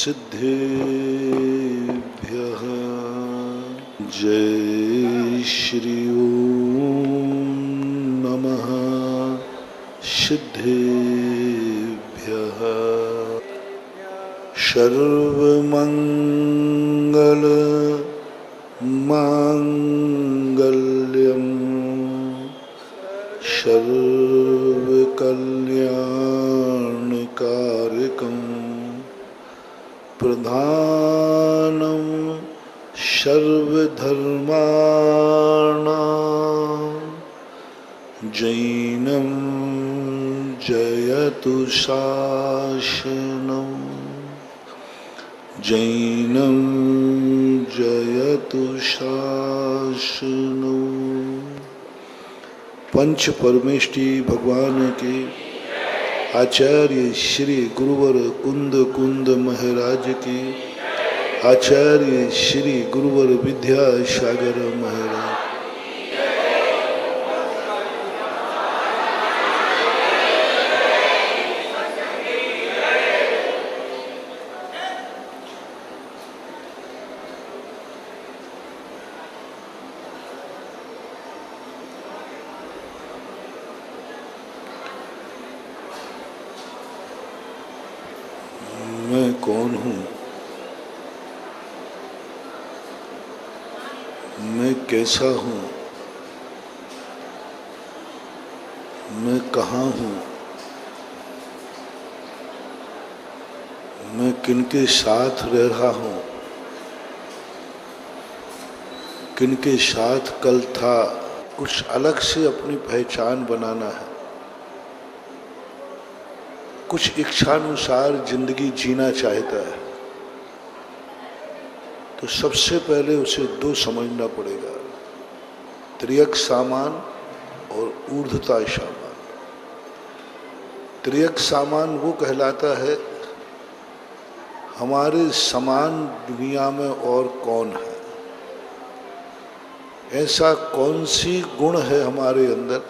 सिद्धेभ्यः। जय श्री ओम नमः सिद्धेभ्यः। सर्वमंगल मांगल्यं सर्वकल्याणकारकं प्रधानं सर्वधर्माणां जैनं जयतु शासनं जैनं जयतु शासनं। पंच परमेष्टि भगवान के आचार्य श्री गुरुवर कुंद कुंद महाराज के आचार्य श्री गुरुवर विद्यासागर महाराज। मैं कौन हूँ, मैं कैसा हूँ, मैं कहाँ हूँ, मैं किनके साथ रह रहा हूँ, किनके साथ कल था। कुछ अलग से अपनी पहचान बनाना है, कुछ इच्छानुसार जिंदगी जीना चाहता है, तो सबसे पहले उसे दो समझना पड़ेगा, त्रियक सामान और ऊर्ध्वता सामान। त्रियक सामान वो कहलाता है हमारे समान दुनिया में और कौन है, ऐसा कौन सी गुण है हमारे अंदर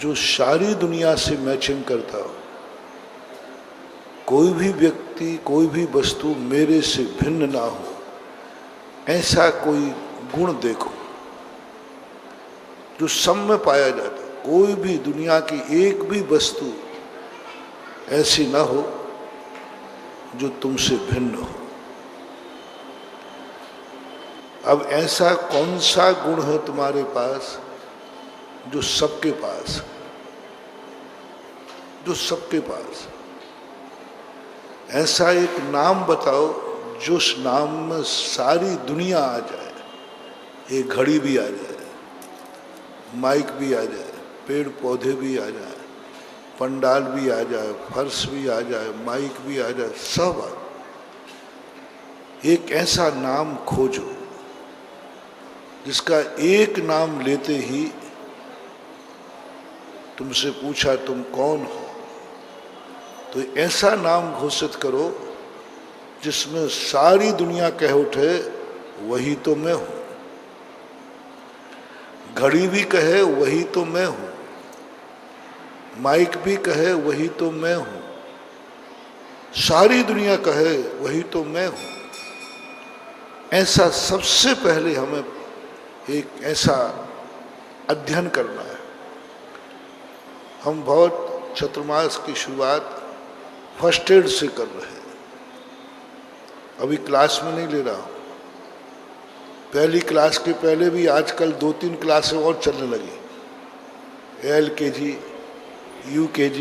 जो सारी दुनिया से मैचिंग करता हो। कोई भी व्यक्ति कोई भी वस्तु मेरे से भिन्न ना हो, ऐसा कोई गुण देखो जो सब में पाया जाता। कोई भी दुनिया की एक भी वस्तु ऐसी ना हो जो तुमसे भिन्न हो। अब ऐसा कौन सा गुण है तुम्हारे पास जो सबके पास, जो सबके पास? ऐसा एक नाम बताओ जो उस नाम में सारी दुनिया आ जाए। एक घड़ी भी आ जाए, माइक भी आ जाए, पेड़ पौधे भी आ जाए, पंडाल भी आ जाए, फर्श भी आ जाए, माइक भी आ जाए, सब आ। एक ऐसा नाम खोजो जिसका एक नाम लेते ही तुमसे पूछा तुम कौन हो, तो ऐसा नाम घोषित करो जिसमें सारी दुनिया कह उठे वही तो मैं हूं। घड़ी भी कहे वही तो मैं हूं, माइक भी कहे वही तो मैं हूं, सारी दुनिया कहे वही तो मैं हूं। ऐसा सबसे पहले हमें एक ऐसा अध्ययन करना है। हम बहुत चतुर्मास की शुरुआत फर्स्ट एड से कर रहे हैं, अभी क्लास में नहीं ले रहा हूँ। पहली क्लास के पहले भी आजकल 2-3 क्लासें और चलने लगी, LKG, UKG,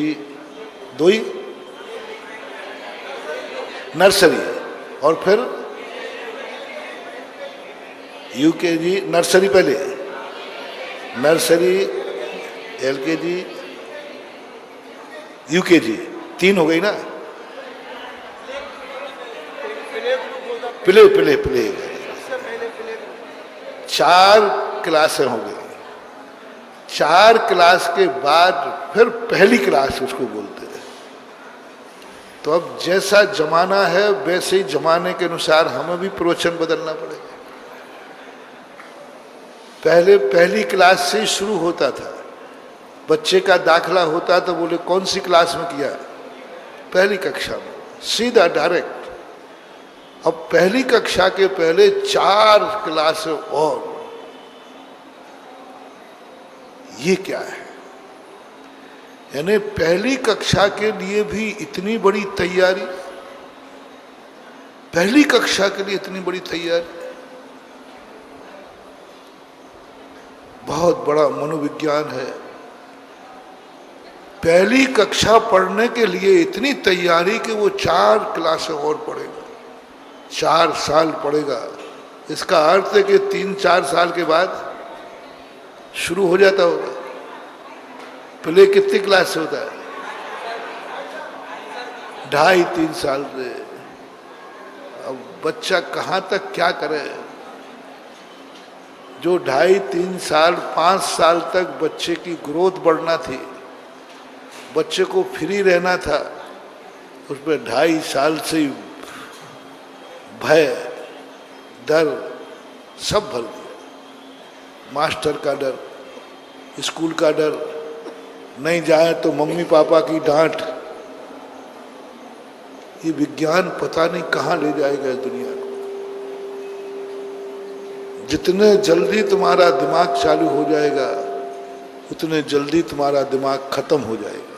2 ही, नर्सरी और फिर UKG, नर्सरी पहले, नर्सरी, LKG, UKG, 3 हो गई ना। प्ले 4 क्लासें हो गई। 4 क्लास के बाद फिर पहली क्लास उसको बोलते हैं। तो अब जैसा जमाना है वैसे ही जमाने के अनुसार हमें भी प्रवचन बदलना पड़ेगा। पहले पहली क्लास से ही शुरू होता था, बच्चे का दाखला होता तो बोले कौन सी क्लास में किया, पहली कक्षा में। सीधा डायरेक्ट। अब पहली कक्षा के पहले 4 क्लास और, ये क्या है? यानी पहली कक्षा के लिए भी इतनी बड़ी तैयारी, पहली कक्षा के लिए इतनी बड़ी तैयारी। बहुत बड़ा मनोविज्ञान है। पहली कक्षा पढ़ने के लिए इतनी तैयारी कि वो 4 क्लासें और पढ़ेगा, 4 साल पढ़ेगा। इसका अर्थ है कि 3-4 साल के बाद शुरू हो जाता होगा। पहले कितनी क्लास से होता है? 2.5-3 साल से। अब बच्चा कहाँ तक क्या करे? जो 2.5-3 साल 5 साल तक बच्चे की ग्रोथ बढ़ना थी, बच्चे को फ्री रहना था, उसमें 2.5 साल से ही भय, डर सब भर दिया। मास्टर का डर, स्कूल का डर, नहीं जाए तो मम्मी पापा की डांट। ये विज्ञान पता नहीं कहाँ ले जाएगा इस दुनिया को। जितने जल्दी तुम्हारा दिमाग चालू हो जाएगा, उतने जल्दी तुम्हारा दिमाग खत्म हो जाएगा।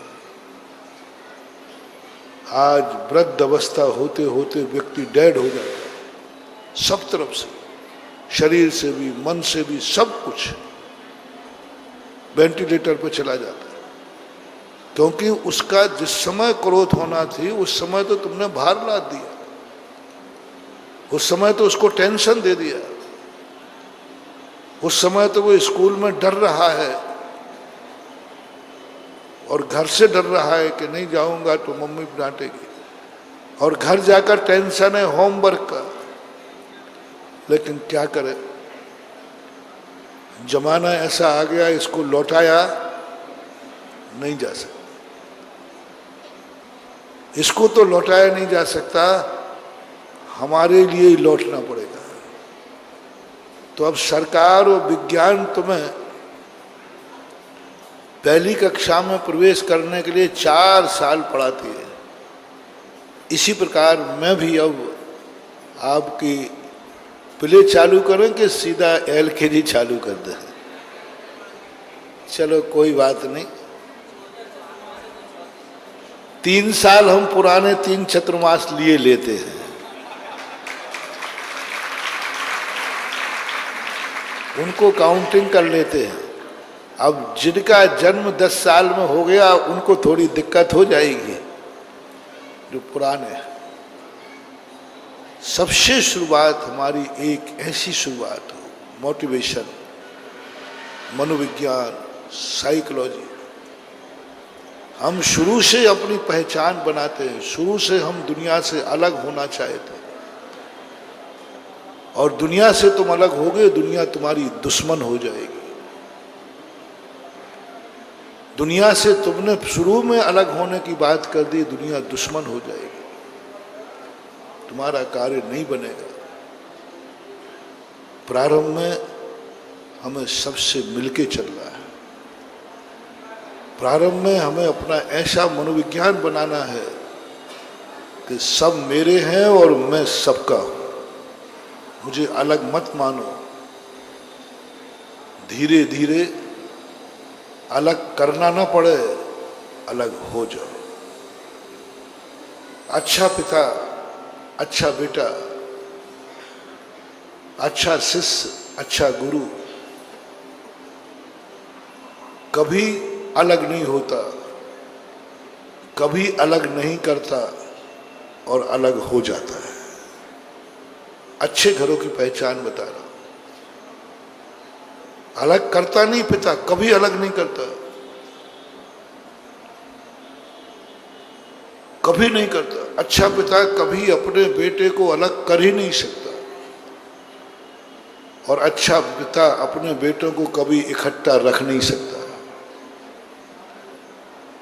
आज वृद्ध अवस्था होते होते व्यक्ति डेड हो जाता है, सब तरफ से, शरीर से भी, मन से भी, सब कुछ वेंटिलेटर पर चला जाता है। क्योंकि उसका जिस समय क्रोध होना थी उस समय तो तुमने भार लाद दिया, उस समय तो उसको टेंशन दे दिया, उस समय तो वो स्कूल में डर रहा है और घर से डर रहा है कि नहीं जाऊंगा तो मम्मी डांटेगी, और घर जाकर टेंशन है होमवर्क का। लेकिन क्या करे, जमाना ऐसा आ गया, इसको लौटाया नहीं जा सकता। इसको तो लौटाया नहीं जा सकता, हमारे लिए ही लौटना पड़ेगा। तो अब सरकार और विज्ञान तुम्हें पहली कक्षा में प्रवेश करने के लिए 4 साल पढ़ाती है। इसी प्रकार मैं भी अब आपकी प्ले चालू करें कि सीधा LKG चालू कर दें? चलो कोई बात नहीं, 3 साल हम पुराने 3 चतुर्मास लिए लेते हैं। उनको काउंटिंग कर लेते हैं। अब जिनका जन्म 10 साल में हो गया उनको थोड़ी दिक्कत हो जाएगी, जो पुराने। सबसे शुरुआत हमारी एक ऐसी शुरुआत हो, मोटिवेशन, मनोविज्ञान, साइकोलॉजी। हम शुरू से अपनी पहचान बनाते हैं, शुरू से हम दुनिया से अलग होना चाहते हैं, और दुनिया से तुम अलग होगे, दुनिया तुम्हारी दुश्मन हो जाएगी। दुनिया से तुमने शुरू में अलग होने की बात कर दी, दुनिया दुश्मन हो जाएगी, तुम्हारा कार्य नहीं बनेगा। प्रारंभ में हमें सबसे मिलके चलना है। प्रारंभ में हमें अपना ऐसा मनोविज्ञान बनाना है कि सब मेरे हैं और मैं सबका हूं, मुझे अलग मत मानो। धीरे धीरे अलग करना ना पड़े, अलग हो जाओ। अच्छा पिता, अच्छा बेटा, अच्छा शिष्य, अच्छा गुरु कभी अलग नहीं होता, कभी अलग नहीं करता और अलग हो जाता है। अच्छे घरों की पहचान बता रहा हूं। अलग करता नहीं पिता, कभी अलग नहीं करता, कभी नहीं करता। अच्छा पिता कभी अपने बेटे को अलग कर ही नहीं सकता, और अच्छा पिता अपने बेटों को कभी इकट्ठा रख नहीं सकता।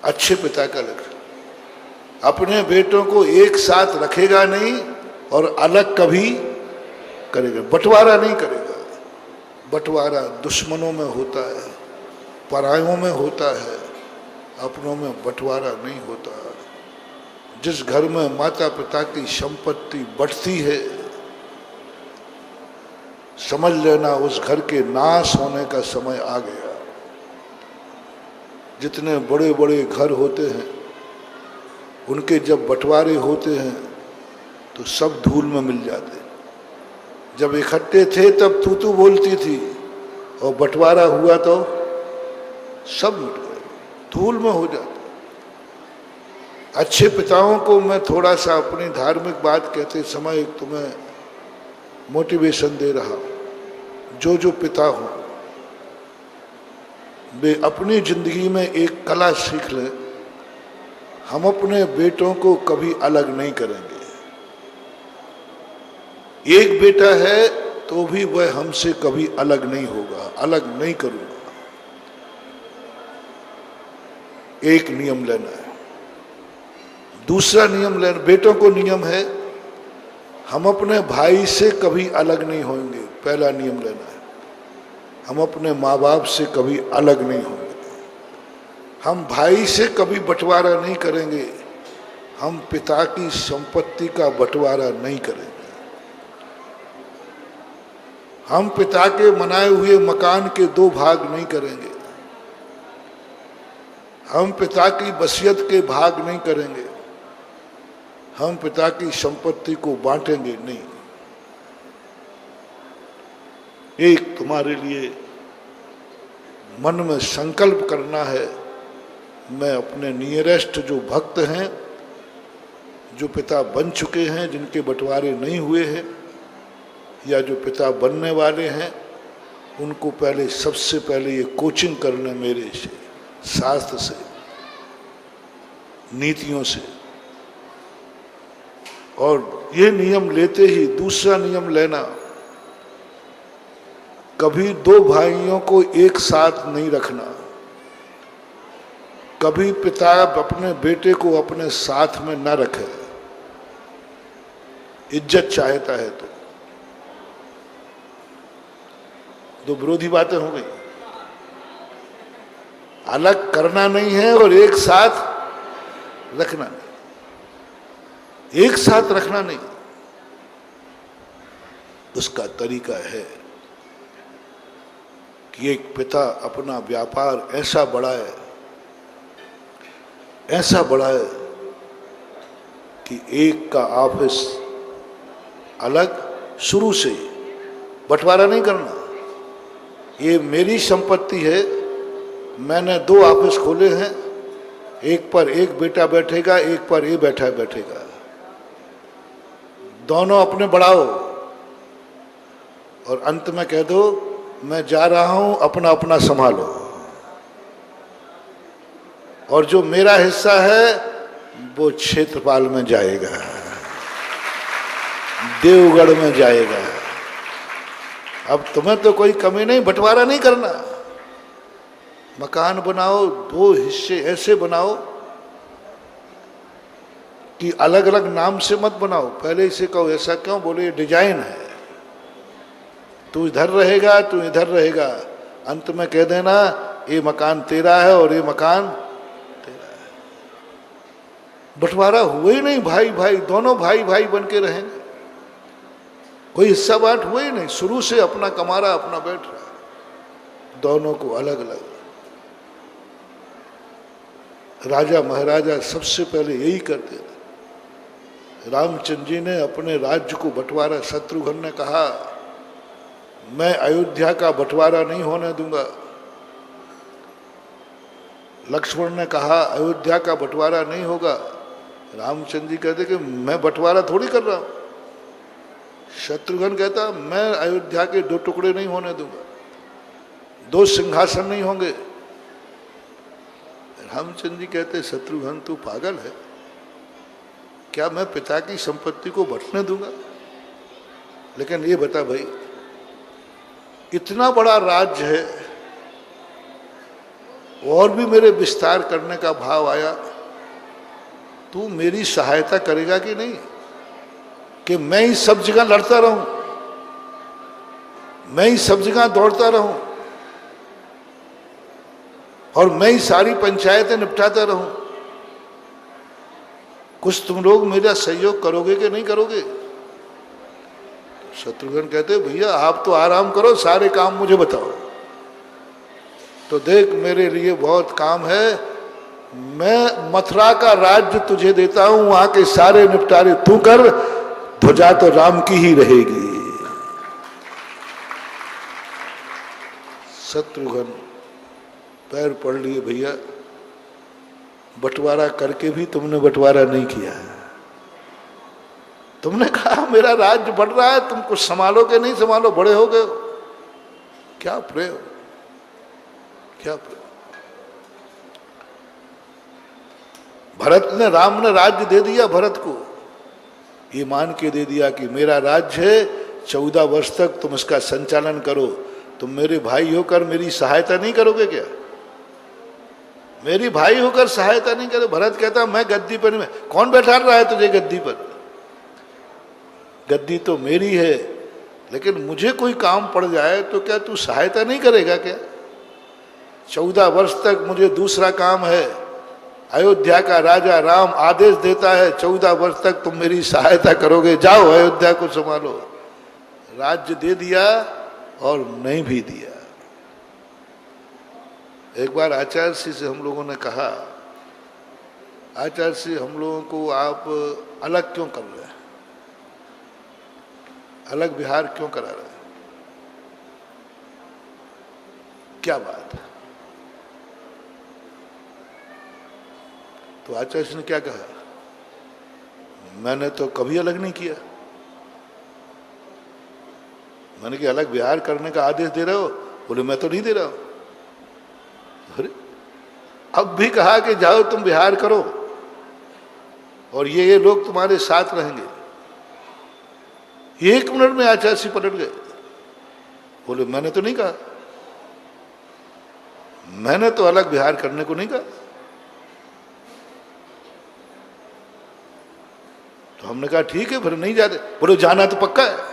अच्छे पिता का लक्षण अपने बेटों को एक साथ रखेगा नहीं और अलग कभी करेगा, बंटवारा नहीं करेगा। बंटवारा दुश्मनों में होता है, परायों में होता है, अपनों में बंटवारा नहीं होता। जिस घर में माता पिता की संपत्ति बढ़ती है, समझ लेना उस घर के नाश होने का समय आ गया। जितने बड़े बड़े घर होते हैं उनके जब बंटवारे होते हैं तो सब धूल में मिल जाते। जब इकट्ठे थे तब तू बोलती थी, और बंटवारा हुआ तो सब मिट गए, धूल में हो जाते। अच्छे पिताओं को मैं थोड़ा सा अपनी धार्मिक बात कहते समय एक तुम्हें मोटिवेशन दे रहा हूँ। जो पिता हो वे अपनी जिंदगी में एक कला सीख लें, हम अपने बेटों को कभी अलग नहीं करेंगे। एक बेटा है तो भी वह हमसे कभी अलग नहीं होगा, अलग नहीं करूंगा। एक नियम लेना है। दूसरा नियम लेना, बेटों को नियम है हम अपने भाई से कभी अलग नहीं होंगे। पहला नियम लेना है। हम अपने माँ बाप से कभी अलग नहीं होंगे। हम भाई से कभी बंटवारा नहीं करेंगे। हम पिता की संपत्ति का बंटवारा नहीं करेंगे। हम पिता के बनाए हुए मकान के 2 भाग नहीं करेंगे। हम पिता की वसीयत के भाग नहीं करेंगे। हम पिता की संपत्ति को बांटेंगे नहीं। एक तुम्हारे लिए मन में संकल्प करना है, मैं अपने नियरेस्ट जो भक्त हैं, जो पिता बन चुके हैं, जिनके बंटवारे नहीं हुए हैं या जो पिता बनने वाले हैं, उनको पहले सबसे पहले ये कोचिंग करना मेरे से, शास्त्र से, नीतियों से। और ये नियम लेते ही दूसरा नियम लेना, कभी 2 भाइयों को एक साथ नहीं रखना। कभी पिता अपने बेटे को अपने साथ में न रखे, इज्जत चाहता है तो विरोधी बातें हो गई। अलग करना नहीं है और एक साथ रखना नहीं। एक साथ रखना नहीं, उसका तरीका है कि एक पिता अपना व्यापार ऐसा बढ़ाए कि एक का ऑफिस अलग, शुरू से बंटवारा नहीं करना। ये मेरी संपत्ति है, मैंने 2 ऑफिस खोले हैं, एक पर एक बेटा बैठेगा, एक पर ये बैठेगा। दोनों अपने बढ़ाओ और अंत में कह दो मैं जा रहा हूं, अपना अपना संभालो। और जो मेरा हिस्सा है वो क्षेत्रपाल में जाएगा, देवगढ़ में जाएगा। अब तुम्हें तो कोई कमी नहीं, बंटवारा नहीं करना। मकान बनाओ, 2 हिस्से ऐसे बनाओ कि अलग अलग नाम से मत बनाओ। पहले इसे कहो ऐसा क्यों, बोले ये डिजाइन है, तू इधर रहेगा, तू इधर रहेगा। अंत में कह देना ये मकान तेरा है और ये मकान तेरा है। बंटवारा हुए ही नहीं, भाई भाई दोनों भाई भाई बन के रहेंगे। कोई हिस्सा बांट हुए ही नहीं, शुरू से अपना कमा रहा, अपना बैठ रहा। दोनों को अलग अलग। राजा महाराजा सबसे पहले यही करते थे। रामचंद्र जी ने अपने राज्य को बंटवारा, शत्रुघ्न ने कहा मैं अयोध्या का बंटवारा नहीं होने दूंगा। लक्ष्मण ने कहा अयोध्या का बंटवारा नहीं होगा। रामचंद्र जी कहते कि मैं बंटवारा थोड़ी कर रहा हूं। शत्रुघ्न कहता मैं अयोध्या के 2 टुकड़े नहीं होने दूंगा, 2 सिंहासन नहीं होंगे। रामचंद्र जी कहते शत्रुघ्न तू पागल है क्या, मैं पिता की संपत्ति को बंटने दूंगा? लेकिन ये बता भाई, इतना बड़ा राज्य है और भी मेरे विस्तार करने का भाव आया, तू मेरी सहायता करेगा कि नहीं? कि मैं ही सब जगह लड़ता रहूं, मैं ही सब जगह दौड़ता रहूं और मैं ही सारी पंचायतें निपटाता रहूं? कुछ तुम लोग मेरा सहयोग करोगे कि नहीं करोगे? शत्रुघ्न कहते भैया आप तो आराम करो, सारे काम मुझे बताओ। तो देख मेरे लिए बहुत काम है, मैं मथुरा का राज्य तुझे देता हूं, वहां के सारे निपटारे तू कर, ध्वजा तो राम की ही रहेगी। शत्रुघ्न पैर पड़ लिए, भैया बंटवारा करके भी तुमने बंटवारा नहीं किया। तुमने कहा मेरा राज्य बढ़ रहा है, तुम कुछ संभालो के नहीं संभालो, बड़े हो गए। क्या प्रेम, क्या प्रेम। भरत ने, राम ने राज्य दे दिया भरत को, ये मान के दे दिया कि मेरा राज्य है, 14 वर्ष तक तुम इसका संचालन करो। तुम मेरे भाई होकर मेरी सहायता नहीं करोगे क्या? मेरी भाई होकर सहायता नहीं करे? भरत कहता मैं गद्दी पर नहीं, कौन बैठा रहा है तुझे गद्दी पर? गद्दी तो मेरी है, लेकिन मुझे कोई काम पड़ जाए तो क्या तू सहायता नहीं करेगा क्या? 14 वर्ष तक मुझे दूसरा काम है, अयोध्या का राजा राम आदेश देता है 14 वर्ष तक तुम मेरी सहायता करोगे, जाओ अयोध्या को संभालो। राज्य दे दिया और नहीं भी दिया। एक बार आचार्य श्री से हम लोगों ने कहा, आचार्य श्री हम लोगों को आप अलग क्यों कर रहे हैं, अलग विहार क्यों करा रहे हैं, क्या बात है? तो आचार्य श्री ने क्या कहा, मैंने तो कभी अलग नहीं किया। मैंने कि अलग विहार करने का आदेश दे रहे हो? बोले मैं तो नहीं दे रहा हूं। अरे अब भी कहा कि जाओ तुम विहार करो और ये लोग तुम्हारे साथ रहेंगे। 1 मिनट में आचार्य श्री पलट गए, बोले मैंने तो नहीं कहा, मैंने तो अलग विहार करने को नहीं कहा। तो हमने कहा ठीक है फिर नहीं जाते। बोले जाना तो पक्का है।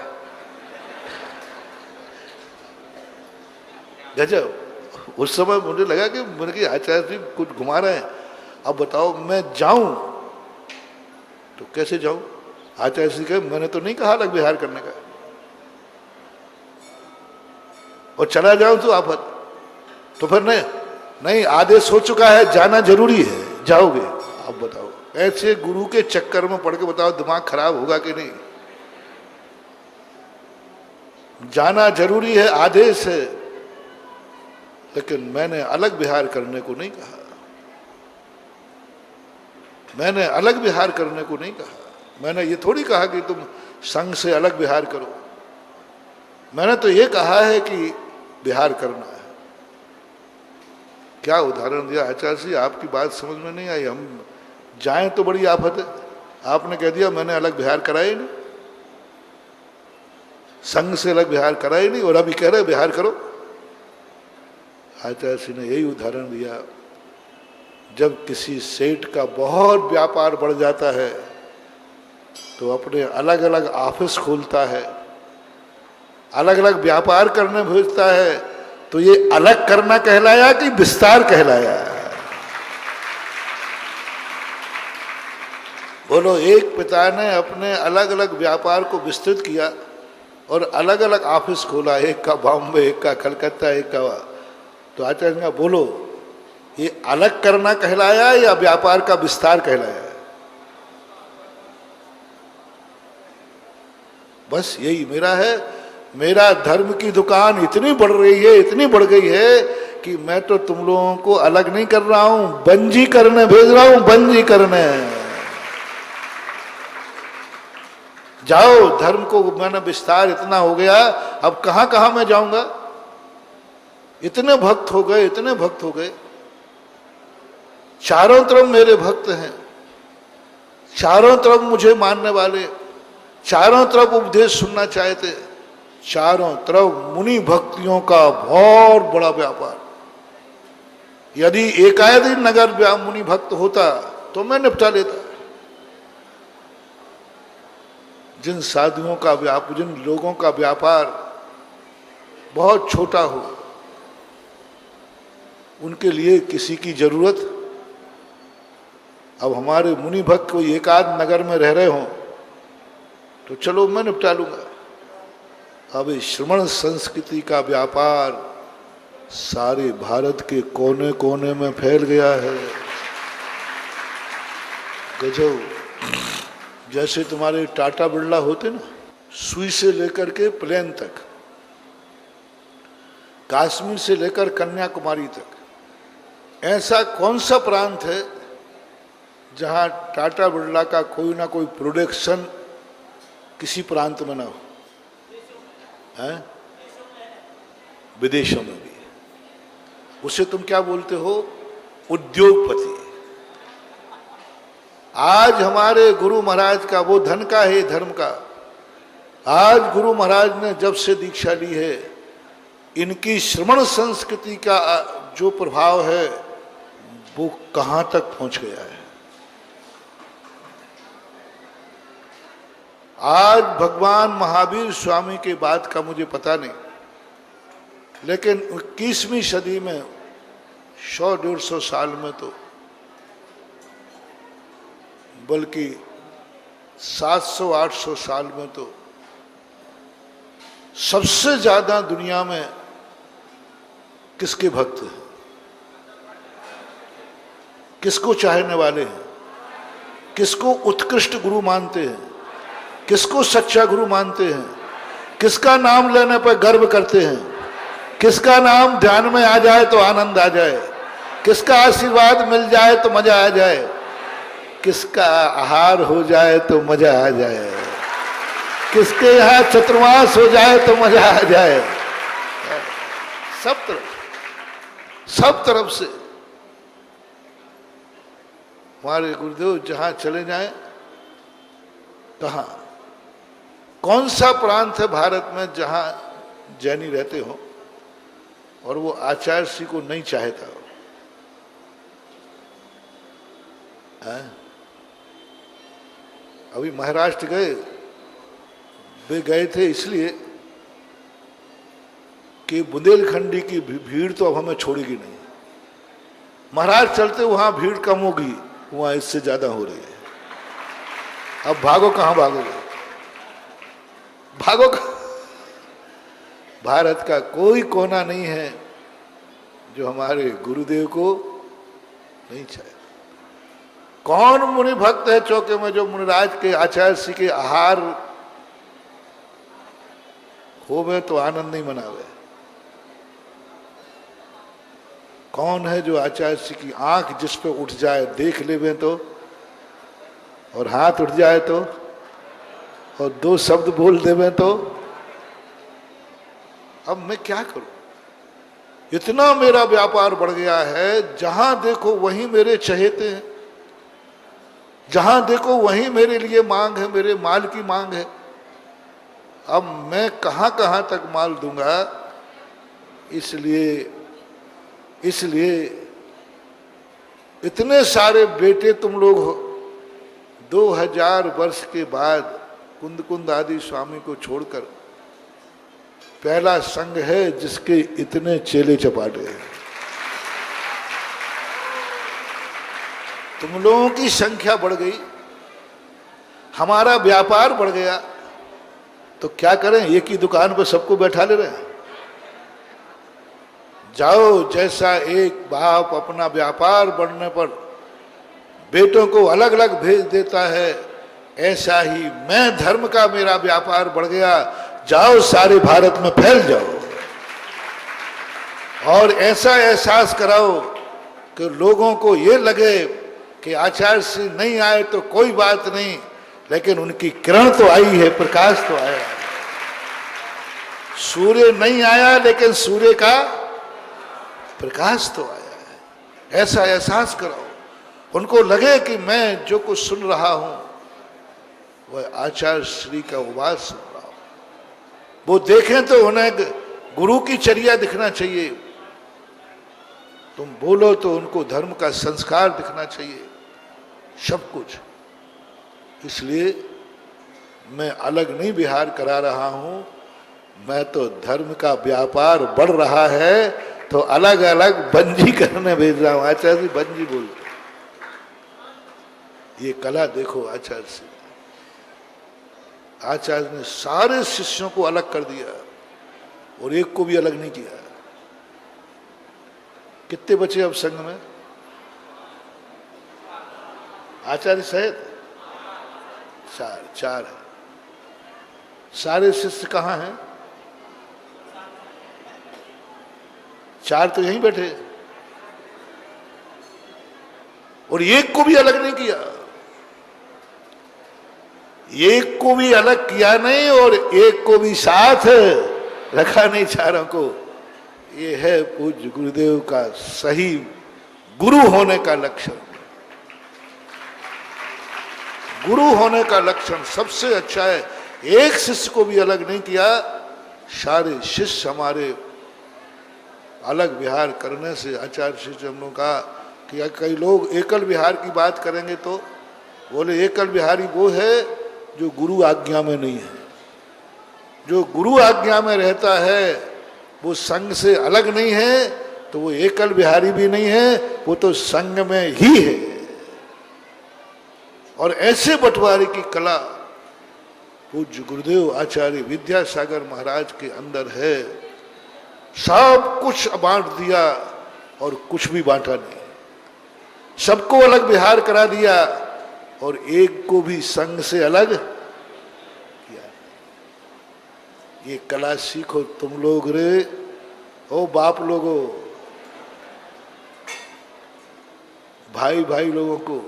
गजब। उस समय मुझे लगा कि मैंने कि आचार्य जी कुछ घुमा रहे हैं, अब बताओ मैं जाऊं तो कैसे जाऊं? आचार्य जी कहे मैंने तो नहीं कहा अलग विहार करने का, और चला जाऊं तो आफत। तो फिर नहीं आदेश हो चुका है, जाना जरूरी है, जाओगे। अब बताओ ऐसे गुरु के चक्कर में पड़ के बताओ दिमाग खराब होगा कि नहीं? जाना जरूरी है, आदेश है, लेकिन मैंने अलग विहार करने को नहीं कहा। मैंने अलग विहार करने को नहीं कहा। मैंने ये थोड़ी कहा कि तुम संघ से अलग विहार करो। मैंने तो ये कहा है कि विहार करना है। क्या उदाहरण दिया आचार्य जी, आपकी बात समझ में नहीं आई। हम जाएं तो बड़ी आफत है, आपने कह दिया मैंने अलग विहार कराया ही नहीं, संघ से अलग विहार कराया ही नहीं, और अभी कह रहे विहार करो। आचार्य श्री ने यही उदाहरण दिया, जब किसी सेठ का बहुत व्यापार बढ़ जाता है तो अपने अलग अलग ऑफिस खोलता है, अलग अलग व्यापार करने भेजता है। तो ये अलग करना कहलाया कि विस्तार कहलाया? बोलो, एक पिता ने अपने अलग अलग व्यापार को विस्तृत किया और अलग अलग ऑफिस खोला, एक का बॉम्बे, एक का कलकत्ता, एक का। तो आचार्य का बोलो ये अलग करना कहलाया या व्यापार का विस्तार कहलाया? बस यही मेरा है। मेरा धर्म की दुकान इतनी बढ़ रही है, इतनी बढ़ गई है कि मैं तो तुम लोगों को अलग नहीं कर रहा हूं, बंजी करने भेज रहा हूं, बंजी करने। जाओ, धर्म को मैंने विस्तार इतना हो गया, अब कहां कहां मैं जाऊंगा? इतने भक्त हो गए, इतने भक्त हो गए, चारों तरफ मेरे भक्त हैं, चारों तरफ मुझे मानने वाले, चारों तरफ उपदेश सुनना चाहते, चारों तरफ मुनि भक्तियों का बहुत बड़ा व्यापार। यदि एकायदि नगर मुनि भक्त होता तो मैं निपटा लेता। जिन साधुओं का व्यापार, जिन लोगों का व्यापार बहुत छोटा हो, उनके लिए किसी की जरूरत अब हमारे मुनि भक्त कोई एक आध नगर में रह रहे हों तो चलो मैं निपटा लूंगा। अब इस श्रमण संस्कृति का व्यापार सारे भारत के कोने कोने में फैल गया है। गजब। जैसे तुम्हारे टाटा बिरला होते ना, सुई से लेकर के प्लेन तक, कश्मीर से लेकर कन्याकुमारी तक, ऐसा कौन सा प्रांत है जहां टाटा बिरला का कोई ना कोई प्रोडक्शन किसी प्रांत में ना हो? हैं? विदेशों में भी। उसे तुम क्या बोलते हो? उद्योगपति। आज हमारे गुरु महाराज का वो धन का है, धर्म का। आज गुरु महाराज ने जब से दीक्षा ली है, इनकी श्रमण संस्कृति का जो प्रभाव है वो कहां तक पहुंच गया है। आज भगवान महावीर स्वामी के बाद का मुझे पता नहीं, लेकिन 21वीं सदी में 100-150 साल में तो, बल्कि 700-800 साल में तो सबसे ज्यादा दुनिया में किसके भक्त हैं, किसको चाहने वाले हैं, किसको उत्कृष्ट गुरु मानते हैं, किसको सच्चा गुरु मानते हैं, किसका नाम लेने पर गर्व करते हैं, किसका नाम ध्यान में आ जाए तो आनंद आ जाए, किसका आशीर्वाद मिल जाए तो मजा आ जाए, किसका आहार हो जाए तो मजा आ जाए, किसके यहाँ चतुर्मास हो जाए तो मजा आ जाए। सब तरफ से हमारे गुरुदेव जहां चले जाए, कहा कौन सा प्रांत है भारत में जहां जैनी रहते हो और वो आचार्य श्री को नहीं चाहता हो? अभी महाराष्ट्र गए, वे गए थे इसलिए कि बुंदेलखंडी की भीड़ तो अब हमें छोड़ेगी नहीं। महाराज चलते वहां भीड़ कम होगी, वहां इससे ज्यादा हो रही है। अब भागो, कहां भागोगे? भागो। भारत का कोई कोना नहीं है जो हमारे गुरुदेव को नहीं चाहे। कौन मुनि भक्त है चौके में जो मुनिराज के आचार्य श्री के आहार होवे तो आनंद नहीं मनावे? कौन है जो आचार्य श्री की आंख जिस पे उठ जाए, देख लेवे तो, और हाथ उठ जाए तो, और 2 शब्द बोल देवे तो? अब मैं क्या करूं? इतना मेरा व्यापार बढ़ गया है, जहां देखो वहीं मेरे चहेते हैं, जहां देखो वहीं मेरे लिए मांग है, मेरे माल की मांग है। अब मैं कहां कहां तक माल दूंगा? इसलिए इतने सारे बेटे तुम लोग हो, 2000 वर्ष के बाद कुंद आदि स्वामी को छोड़कर पहला संघ है जिसके इतने चेले चपाटे हैं। तुम लोगों की संख्या बढ़ गई, हमारा व्यापार बढ़ गया, तो क्या करें? एक ही दुकान पर सबको बैठा ले रहे हैं। जाओ, जैसा एक बाप अपना व्यापार बढ़ने पर बेटों को अलग अलग भेज देता है, ऐसा ही मैं धर्म का मेरा व्यापार बढ़ गया, जाओ सारे भारत में फैल जाओ और ऐसा एहसास कराओ कि लोगों को ये लगे कि आचार्य श्री नहीं आए तो कोई बात नहीं, लेकिन उनकी किरण तो आई है, प्रकाश तो आया। सूर्य नहीं आया लेकिन सूर्य का प्रकाश तो आया है। ऐसा एहसास कराओ, उनको लगे कि मैं जो कुछ सुन रहा हूं वह आचार्य श्री का उपवास सुन रहा हूं। वो देखें तो उन्हें गुरु की चर्या दिखना चाहिए, तुम बोलो तो उनको धर्म का संस्कार दिखना चाहिए, सब कुछ। इसलिए मैं अलग नहीं विहार करा रहा हूं, मैं तो धर्म का व्यापार बढ़ रहा है तो अलग अलग बंजी करने भेज रहा हूं। आचार्य जी बंजी बोलते, ये कला देखो आचार्य से। आचार्य ने सारे शिष्यों को अलग कर दिया और एक को भी अलग नहीं किया। कितने बचे अब संघ में? आचार्य सहित चार है। सारे शिष्य कहाँ हैं? चार तो यहीं बैठे और एक को भी अलग नहीं किया। एक को भी अलग किया नहीं और एक को भी साथ रखा नहीं चारों को। ये है पूज्य गुरुदेव का सही गुरु होने का लक्षण। गुरु होने का लक्षण सबसे अच्छा है। एक शिष्य को भी अलग नहीं किया। सारे शिष्य हमारे अलग विहार करने से आचार्य शिष्य हम लोग कहा कि कई लोग एकल विहार की बात करेंगे तो बोले एकल विहारी वो है जो गुरु आज्ञा में नहीं है। जो गुरु आज्ञा में रहता है वो संघ से अलग नहीं है तो वो एकल विहारी भी नहीं है, वो तो संघ में ही है। और ऐसे बंटवारे की कला पूज्य गुरुदेव आचार्य विद्यासागर महाराज के अंदर है। सब कुछ बांट दिया और कुछ भी बांटा नहीं। सबको अलग विहार करा दिया और एक को भी संघ से अलग किया। ये कला सीखो तुम लोग रे, ओ बाप लोगो, भाई भाई लोगों को।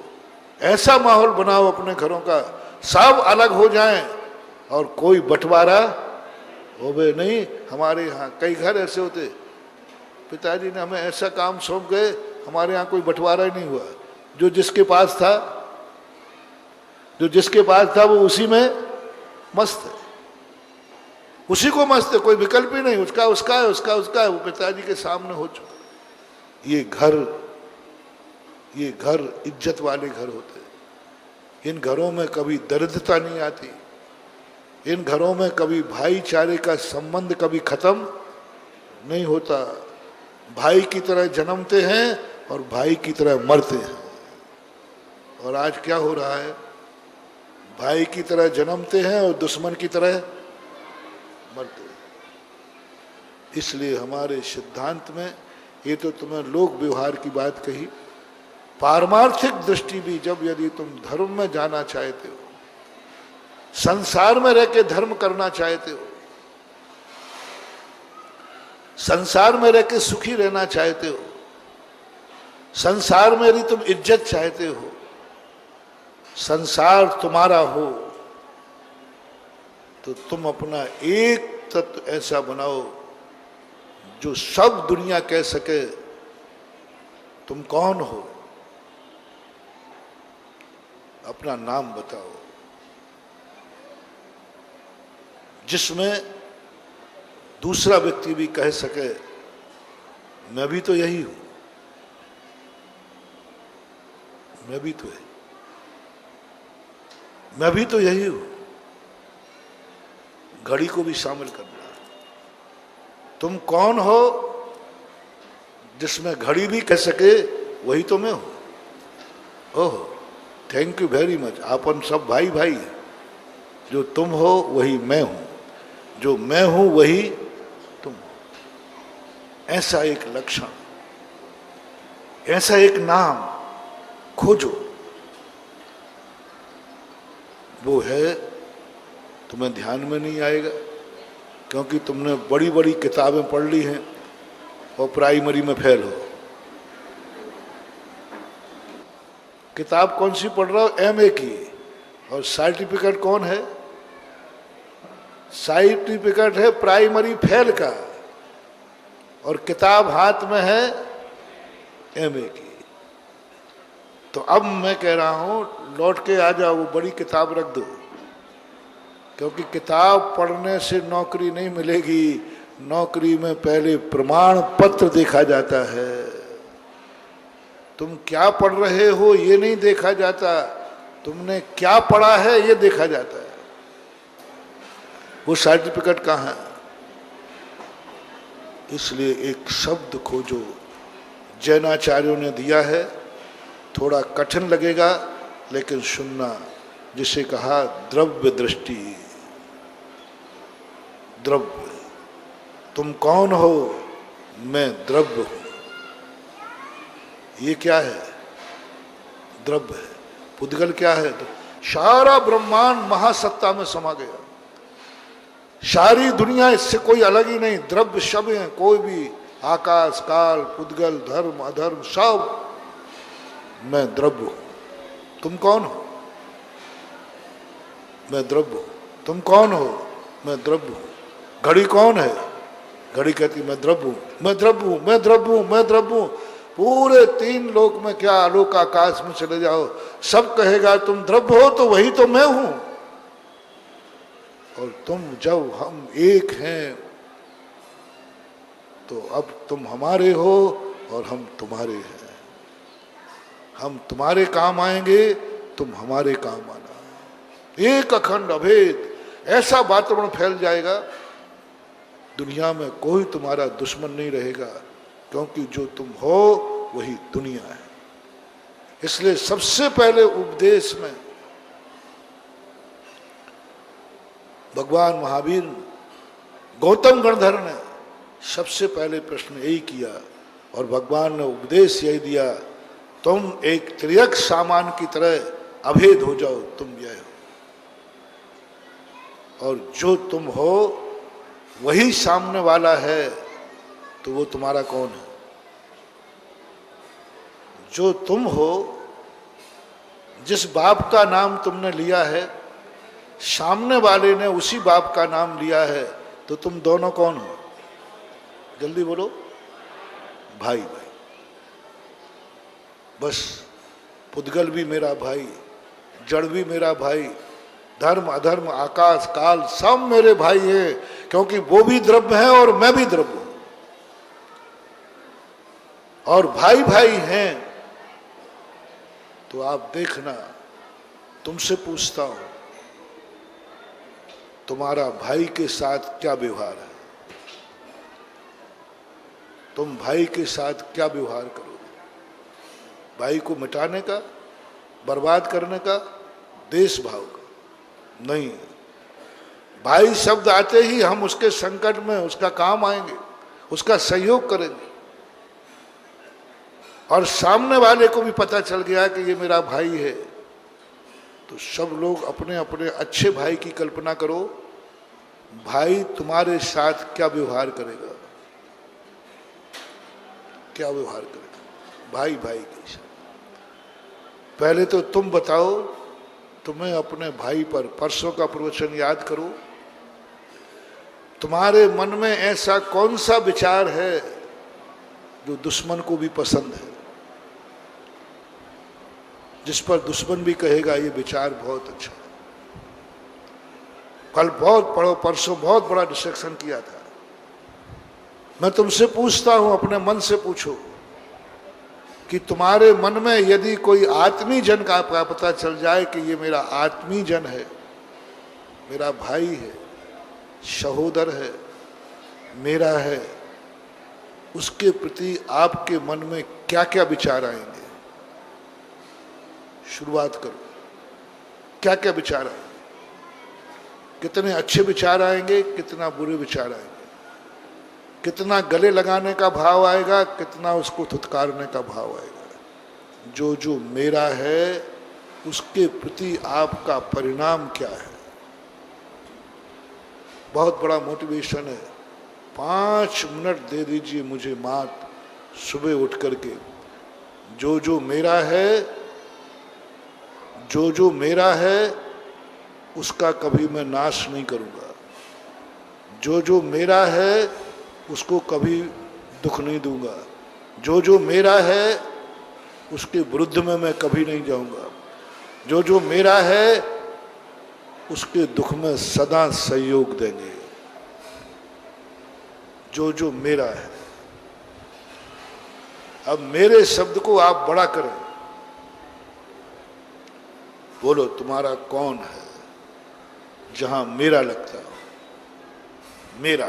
ऐसा माहौल बनाओ अपने घरों का, सब अलग हो जाएं और कोई बंटवारा होवे नहीं। हमारे यहाँ कई घर ऐसे होते, पिताजी ने हमें ऐसा काम सौंप गए, हमारे यहाँ कोई बंटवारा ही नहीं हुआ। जो जिसके पास था, जो जिसके पास था वो उसी में मस्त है, उसी को मस्त है, कोई विकल्प ही नहीं। उसका उसका है, उसका उसका है, वो पिताजी के सामने हो चुका। ये घर इज्जत वाले घर होते हैं। इन घरों में कभी दरिद्रता नहीं आती। इन घरों में कभी भाईचारे का संबंध कभी खत्म नहीं होता। भाई की तरह जन्मते हैं और भाई की तरह मरते हैं। और आज क्या हो रहा है? भाई की तरह जन्मते हैं और दुश्मन की तरह मरते हैं। इसलिए हमारे सिद्धांत में, ये तो तुम्हें लोक व्यवहार की बात कही, पारमार्थिक दृष्टि भी जब यदि तुम धर्म में जाना चाहते हो, संसार में रह के धर्म करना चाहते हो, संसार में रह के सुखी रहना चाहते हो, संसार में यदि तुम इज्जत चाहते हो, संसार तुम्हारा हो, तो तुम अपना एक तत्व ऐसा बनाओ जो सब दुनिया कह सके तुम कौन हो। अपना नाम बताओ जिसमें दूसरा व्यक्ति भी कह सके मैं भी तो यही हूं, मैं भी तो यही हूं। घड़ी को भी शामिल करना। तुम कौन हो जिसमें घड़ी भी कह सके वही तो मैं हूं। ओह, थैंक यू वेरी मच। आपन सब भाई भाई हैं। जो तुम हो वही मैं हूं, जो मैं हूं वही तुम हो। ऐसा एक लक्षण, ऐसा एक नाम खोजो। वो है, तुम्हें ध्यान में नहीं आएगा क्योंकि तुमने बड़ी बड़ी किताबें पढ़ ली हैं और प्राइमरी में फेल हो। किताब कौन सी पढ़ रहा हो? एमए की। और सर्टिफिकेट कौन है? सर्टिफिकेट है प्राइमरी फेल का और किताब हाथ में है एमए की। तो अब मैं कह रहा हूं लौट के आ जाओ, वो बड़ी किताब रख दो, क्योंकि किताब पढ़ने से नौकरी नहीं मिलेगी। नौकरी में पहले प्रमाण पत्र देखा जाता है। तुम क्या पढ़ रहे हो ये नहीं देखा जाता, तुमने क्या पढ़ा है ये देखा जाता है। वो सर्टिफिकेट कहाँ है? इसलिए एक शब्द खोजो, जैनाचार्यों ने दिया है, थोड़ा कठिन लगेगा लेकिन सुनना, जिसे कहा द्रव्य दृष्टि। द्रव्य, तुम कौन हो? मैं द्रव्य हूं। ये क्या है? द्रव्य है। पुद्गल क्या है? सारा ब्रह्मांड महासत्ता में समा गया, सारी दुनिया इससे कोई अलग ही नहीं। द्रव्य शब्द है, कोई भी, आकाश, काल, पुद्गल, धर्म, अधर्म, सब मैं द्रव्य हूं। तुम कौन हो? मैं द्रव्य हूं। तुम कौन हो? मैं द्रव्य हूं। घड़ी कौन है? घड़ी कहती मैं द्रव्य हूं, मैं द्रव्य हूं, मैं द्रव्य हूं, मैं द्रव्य हूं। पूरे 3 लोक में क्या, आलोक आकाश में चले जाओ, सब कहेगा तुम द्रव्य हो, तो वही तो मैं हूं। और तुम, जब हम एक हैं, तो अब तुम हमारे हो और हम तुम्हारे हैं। हम तुम्हारे काम आएंगे, तुम हमारे काम आना। एक अखंड अभेद, ऐसा वातावरण फैल जाएगा, दुनिया में कोई तुम्हारा दुश्मन नहीं रहेगा, क्योंकि जो तुम हो वही दुनिया है। इसलिए सबसे पहले उपदेश में भगवान महावीर, गौतम गणधर ने सबसे पहले प्रश्न यही किया, और भगवान ने उपदेश यही दिया, तुम एक त्रियक सामान की तरह अभेद हो जाओ, तुम यह हो, और जो तुम हो वही सामने वाला है, तो वो तुम्हारा कौन है? जो तुम हो, जिस बाप का नाम तुमने लिया है, सामने वाले ने उसी बाप का नाम लिया है, तो तुम दोनों कौन हो? जल्दी बोलो। भाई भाई। बस, पुद्गल भी मेरा भाई, जड़ भी मेरा भाई, धर्म अधर्म आकाश काल सब मेरे भाई हैं, क्योंकि वो भी द्रव्य है और मैं भी द्रव्य हूं। और भाई भाई हैं, तो आप देखना, तुमसे पूछता हूं, तुम्हारा भाई के साथ क्या व्यवहार है? तुम भाई के साथ क्या व्यवहार करोगे? भाई को मिटाने का, बर्बाद करने का, देश भाव का? नहीं। भाई शब्द आते ही हम उसके संकट में उसका काम आएंगे, उसका सहयोग करेंगे। और सामने वाले को भी पता चल गया कि ये मेरा भाई है, तो सब लोग अपने अपने अच्छे भाई की कल्पना करो। भाई तुम्हारे साथ क्या व्यवहार करेगा? क्या व्यवहार करेगा भाई भाई के साथ? पहले तो तुम बताओ, तुम्हें अपने भाई पर, परसों का प्रवचन याद करो, तुम्हारे मन में ऐसा कौन सा विचार है जो दुश्मन को भी पसंद है, जिस पर दुश्मन भी कहेगा ये विचार बहुत अच्छा है? कल बहुत पढ़ो, परसों बहुत बड़ा डिस्कशन किया था। मैं तुमसे पूछता हूं, अपने मन से पूछो कि तुम्हारे मन में यदि कोई आत्मीय जन का पता चल जाए कि ये मेरा आत्मीय जन है, मेरा भाई है, सहोदर है, मेरा है, उसके प्रति आपके मन में क्या क्या विचार आएंगे? शुरुआत करो। क्या क्या विचार आएंगे? कितने अच्छे विचार आएंगे, कितना बुरे विचार आएंगे? कितना गले लगाने का भाव आएगा, कितना उसको थुतकारने का भाव आएगा? जो जो मेरा है उसके प्रति आपका परिणाम क्या है? बहुत बड़ा मोटिवेशन है। 5 मिनट दे दीजिए मुझे मात, सुबह उठ करके, जो जो मेरा है, जो जो मेरा है उसका कभी मैं नाश नहीं करूँगा। जो जो मेरा है उसको कभी दुख नहीं दूंगा। जो जो मेरा है उसके विरुद्ध में मैं कभी नहीं जाऊंगा। जो जो मेरा है उसके दुख में सदा सहयोग देंगे। जो जो मेरा है। अब मेरे शब्द को आप बड़ा करें, बोलो तुम्हारा कौन है जहां मेरा लगता हो? मेरा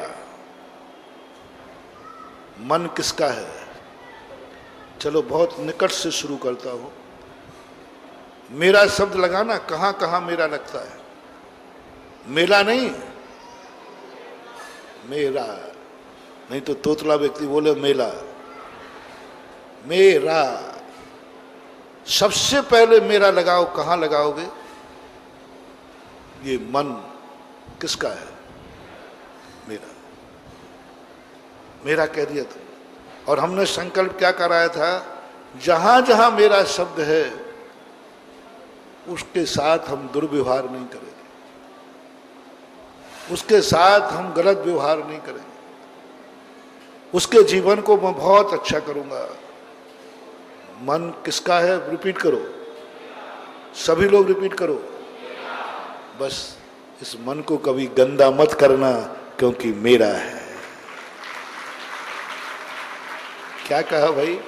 मन किसका है? चलो बहुत निकट से शुरू करता हूं। मेरा शब्द लगाना, कहां कहां मेरा लगता है। मेला नहीं, मेरा नहीं तो तोतला व्यक्ति बोले मेला। मेरा, सबसे पहले मेरा लगाओ। कहां लगाओगे? ये मन किसका है? मेरा। मेरा कह दिया था। और हमने संकल्प क्या कराया था? जहां जहां मेरा शब्द है उसके साथ हम दुर्व्यवहार नहीं करेंगे, उसके साथ हम गलत व्यवहार नहीं करेंगे, उसके जीवन को मैं बहुत अच्छा करूंगा। मन किसका है? रिपीट करो, सभी लोग रिपीट करो। बस इस मन को कभी गंदा मत करना, क्योंकि मेरा है। क्या कहा भाई?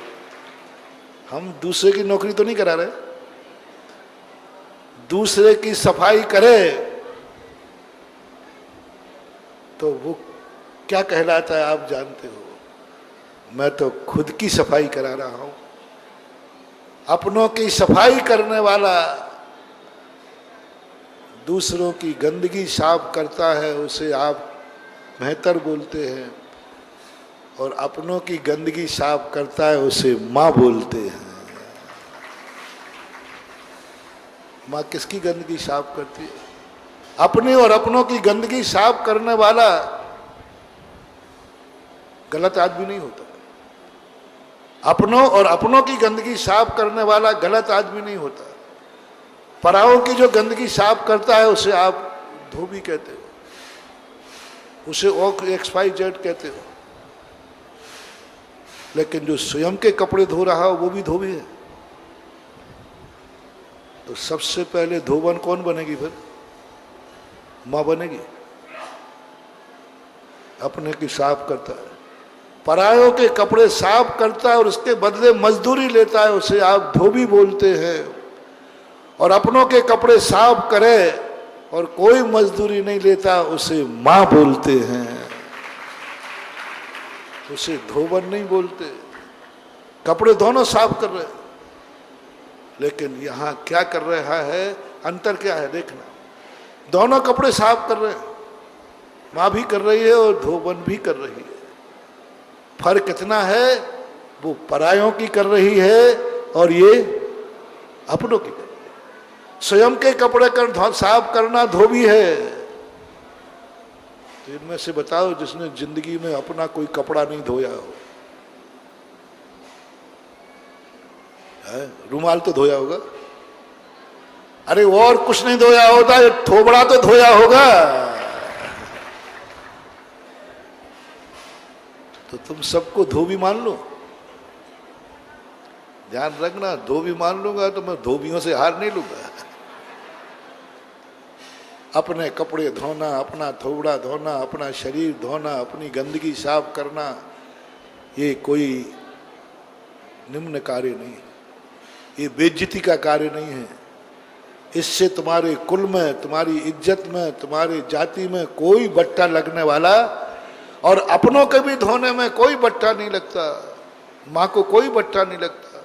हम दूसरे की नौकरी तो नहीं करा रहे, दूसरे की सफाई करे तो वो क्या कहलाता है आप जानते हो। मैं तो खुद की सफाई करा रहा हूं। अपनों की सफाई करने वाला दूसरों की गंदगी साफ करता है, उसे आप बेहतर बोलते हैं, और अपनों की गंदगी साफ करता है उसे माँ बोलते हैं। माँ किसकी गंदगी साफ करती है? अपनी और अपनों की गंदगी साफ करने वाला गलत आदमी नहीं होता। अपनों और अपनों की गंदगी साफ करने वाला गलत आदमी नहीं होता। पराओं की जो गंदगी साफ करता है उसे आप धोबी कहते हो, उसे XYZ कहते हो। लेकिन जो स्वयं के कपड़े धो रहा हो वो भी धोबी है। तो सबसे पहले धोबन कौन बनेगी? फिर मां बनेगी। अपने की साफ करता है, परायों के कपड़े साफ करता है और उसके बदले मजदूरी लेता है, उसे आप धोबी बोलते हैं। और अपनों के कपड़े साफ करे और कोई मजदूरी नहीं लेता, उसे मां बोलते हैं, उसे धोबन नहीं बोलते। कपड़े दोनों साफ कर रहे, लेकिन यहां क्या कर रहा है? अंतर क्या है देखना। दोनों कपड़े साफ कर रहे हैं, मां भी कर रही है और धोबन भी कर रही है। फर्क कितना है? वो परायों की कर रही है और ये अपनों की कर रही है। स्वयं के कपड़े साफ करना धोबी है। तो इनमें से बताओ जिसने जिंदगी में अपना कोई कपड़ा नहीं धोया हो। रुमाल तो धोया होगा, अरे और कुछ नहीं धोया होता, थोबड़ा तो धोया होगा। तो तुम सबको धोबी मान लो। ध्यान रखना, धोबी मान लूंगा तो मैं धोबियों से हार नहीं लूंगा। अपने कपड़े धोना, अपना थोबड़ा धोना, अपना शरीर धोना, अपनी गंदगी साफ करना, ये कोई निम्न कार्य नहीं, ये बेइज्जती का कार्य नहीं है। इससे तुम्हारे कुल में, तुम्हारी इज्जत में, तुम्हारे जाति में कोई बट्टा लगने वाला, और अपनों के भी धोने में कोई बट्टा नहीं लगता। माँ को कोई बट्टा नहीं लगता।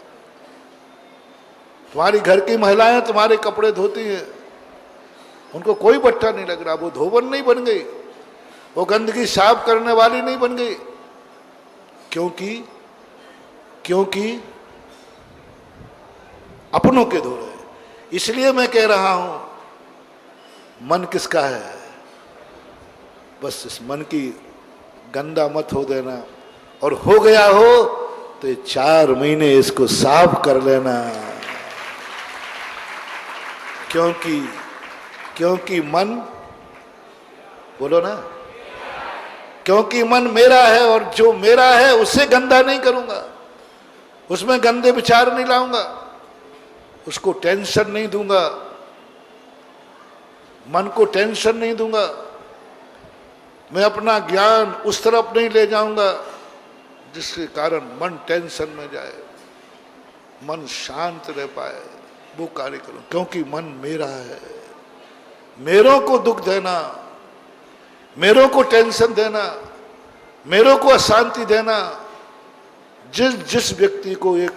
तुम्हारी घर की महिलाएं तुम्हारे कपड़े धोती हैं, उनको कोई बट्टा नहीं लग रहा। वो धोबन नहीं बन गई, वो गंदगी साफ करने वाली नहीं बन गई। क्योंकि अपनों के धो रहे। इसलिए मैं कह रहा हूं मन किसका है? बस इस मन की गंदा मत हो देना, और हो गया हो तो 4 महीने इसको साफ कर लेना। क्योंकि मन, बोलो ना, क्योंकि मन मेरा है, और जो मेरा है उसे गंदा नहीं करूंगा, उसमें गंदे विचार नहीं लाऊंगा, उसको टेंशन नहीं दूंगा, मन को टेंशन नहीं दूंगा। मैं अपना ज्ञान उस तरफ नहीं ले जाऊंगा जिसके कारण मन टेंशन में जाए, मन शांत रह पाए। वो कार्य करूं, क्योंकि मन मेरा है। मेरों को दुख देना, मेरों को टेंशन देना, मेरों को अशांति देना, जिस व्यक्ति को एक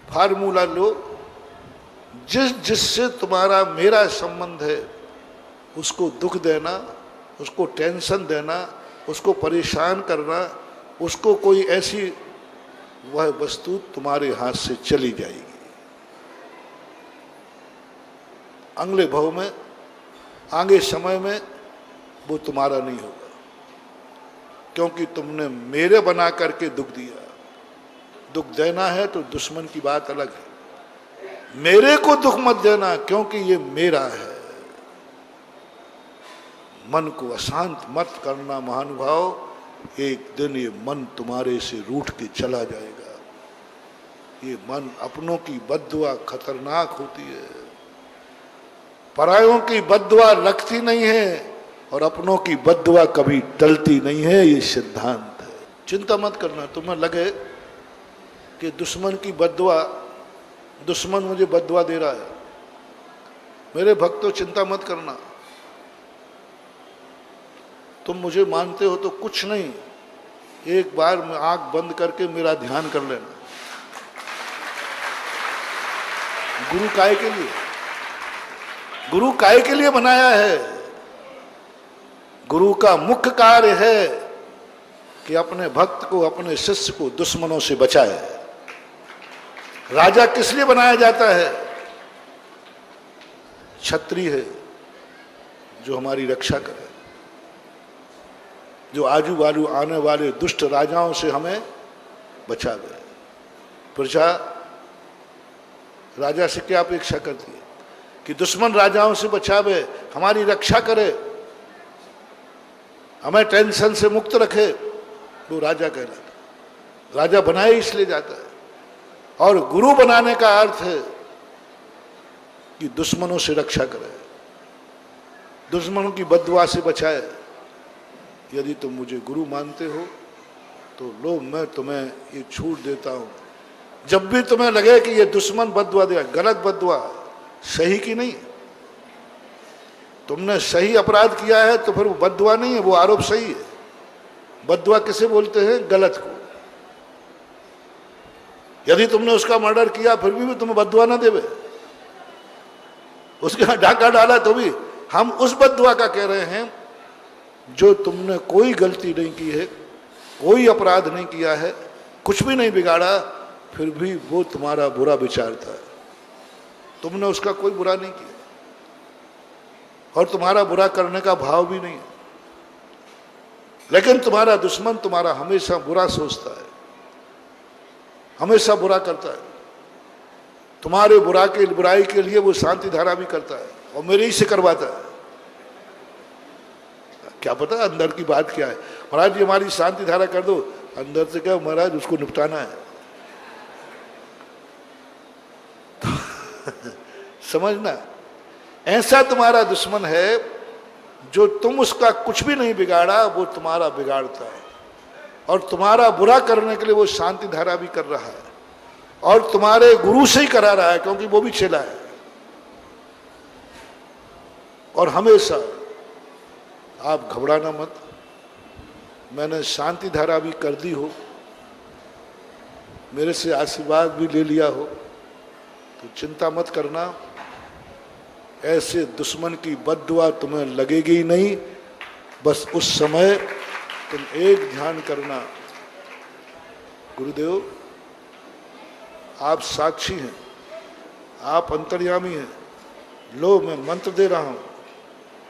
फार्मूला लो, जिससे तुम्हारा मेरा संबंध है उसको दुख देना, उसको टेंशन देना, उसको परेशान करना, उसको कोई ऐसी वह वस्तु तुम्हारे हाथ से चली जाएगी। अगले भव में, आगे समय में वो तुम्हारा नहीं होगा, क्योंकि तुमने मेरे बना करके दुख दिया। दुख देना है तो दुश्मन की बात अलग है, मेरे को दुख मत देना क्योंकि ये मेरा है। मन को अशांत मत करना महानुभाव, एक दिन ये मन तुम्हारे से रूठ के चला जाएगा। ये मन, अपनों की बद्दुआ खतरनाक होती है, परायों की बद्दुआ लगती नहीं है और अपनों की बद्दुआ कभी टलती नहीं है। ये सिद्धांत है। चिंता मत करना। तुम्हें लगे कि दुश्मन की बद्दुआ, दुश्मन मुझे बद्दुआ दे रहा है, मेरे भक्तों चिंता मत करना। तुम मुझे मानते हो तो कुछ नहीं, एक बार में आंख बंद करके मेरा ध्यान कर लेना। गुरु काय के लिए, गुरु काय के लिए बनाया है? गुरु का मुख्य कार्य है कि अपने भक्त को, अपने शिष्य को दुश्मनों से बचाए। राजा किस लिए बनाया जाता है? क्षत्रिय है जो हमारी रक्षा करे, जो आजू बाजू आने वाले दुष्ट राजाओं से हमें बचावे। प्रजा राजा से क्या अपेक्षा करती है? कि दुश्मन राजाओं से बचावे, हमारी रक्षा करे, हमें टेंशन से मुक्त रखे। वो राजा कहलाता। राजा बनाए इसलिए जाता है। और गुरु बनाने का अर्थ है कि दुश्मनों से रक्षा करे, दुश्मनों की बद्दुआ से बचाए। यदि तुम मुझे गुरु मानते हो तो लो, मैं तुम्हें ये छूट देता हूं। जब भी तुम्हें लगे कि ये दुश्मन बद्दुआ दे, गलत बद्दुआ, सही की नहीं, तुमने सही अपराध किया है तो फिर वो बद्दुआ नहीं है, वो आरोप सही है। बद्दुआ किसे बोलते हैं? गलत को। यदि तुमने उसका मर्डर किया फिर भी तुम्हें बद्दुआ ना देवे, उसके यहां डाका डाला तो भी हम उस बद्दुआ का कह रहे हैं जो तुमने कोई गलती नहीं की है, कोई अपराध नहीं किया है, कुछ भी नहीं बिगाड़ा, फिर भी वो तुम्हारा बुरा विचारता है। तुमने उसका कोई बुरा नहीं किया और तुम्हारा बुरा करने का भाव भी नहीं है, लेकिन तुम्हारा दुश्मन तुम्हारा हमेशा बुरा सोचता है, हमेशा बुरा करता है। तुम्हारे बुराई के लिए वो शांति धारा भी करता है और मेरे ही से करवाता है। क्या पता अंदर की बात क्या है। महाराज जी हमारी शांति धारा कर दो, अंदर से क्या महाराज उसको निपटाना है। समझना, ऐसा तुम्हारा दुश्मन है जो तुम उसका कुछ भी नहीं बिगाड़ा, वो तुम्हारा बिगाड़ता है और तुम्हारा बुरा करने के लिए वो शांति धारा भी कर रहा है और तुम्हारे गुरु से ही करा रहा है, क्योंकि वो भी चेला है। और हमेशा आप घबराना मत। मैंने शांति धारा भी कर दी हो, मेरे से आशीर्वाद भी ले लिया हो, तो चिंता मत करना। ऐसे दुश्मन की बद्दुआ तुम्हें लगेगी ही नहीं। बस उस समय तुम एक ध्यान करना, गुरुदेव आप साक्षी हैं, आप अंतर्यामी हैं। लो मैं मंत्र दे रहा हूं,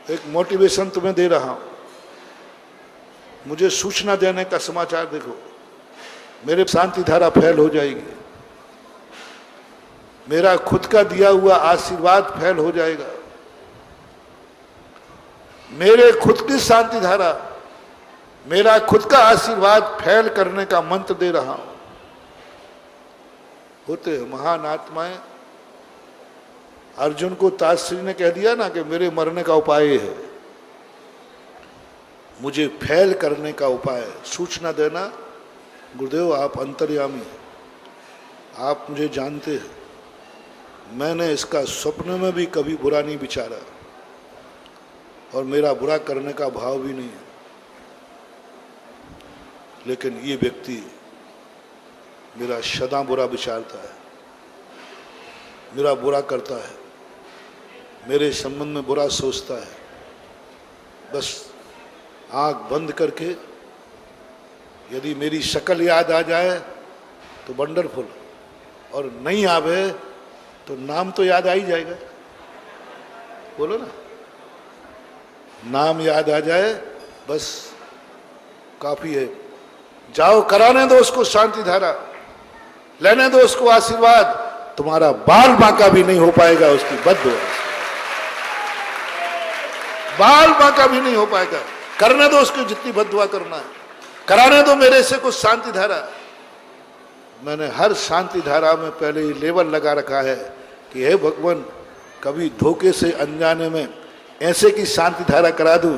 एक मोटिवेशन तुम्हें दे रहा हूं। मुझे सूचना देने का समाचार देखो, मेरे शांति धारा फैल हो जाएगी, मेरा खुद का दिया हुआ आशीर्वाद फैल हो जाएगा, मेरे खुद की शांति धारा, मेरा खुद का आशीर्वाद फैल करने का मंत्र दे रहा हूं। होते महान आत्माएं। अर्जुन को ताश्री ने कह दिया ना कि मेरे मरने का उपाय है, मुझे फैल करने का उपाय, सूचना देना। गुरुदेव आप अंतर्यामी हैं, आप मुझे जानते हैं, मैंने इसका स्वप्न में भी कभी बुरा नहीं विचारा और मेरा बुरा करने का भाव भी नहीं है, लेकिन ये व्यक्ति मेरा सदा बुरा विचारता है। मेरा बुरा करता है, मेरे संबंध में बुरा सोचता है, बस आंख बंद करके यदि मेरी शक्ल याद आ जाए तो वंडरफुल, और नहीं आवे तो नाम तो याद आ ही जाएगा। बोलो ना, नाम याद आ जाए बस काफी है। जाओ, कराने दो उसको शांति धारा, लेने दो उसको आशीर्वाद। तुम्हारा बाल बांका भी नहीं हो पाएगा उसकी बद्दुआ से, बाल बांका भी नहीं हो पाएगा। करने दो उसको जितनी बद्दुआ करना है, कराने दो मेरे से कुछ शांति धारा। मैंने हर शांति धारा में पहले ही लेवल लगा रखा है कि हे भगवान, कभी धोखे से अनजाने में ऐसे की शांति धारा करा दूं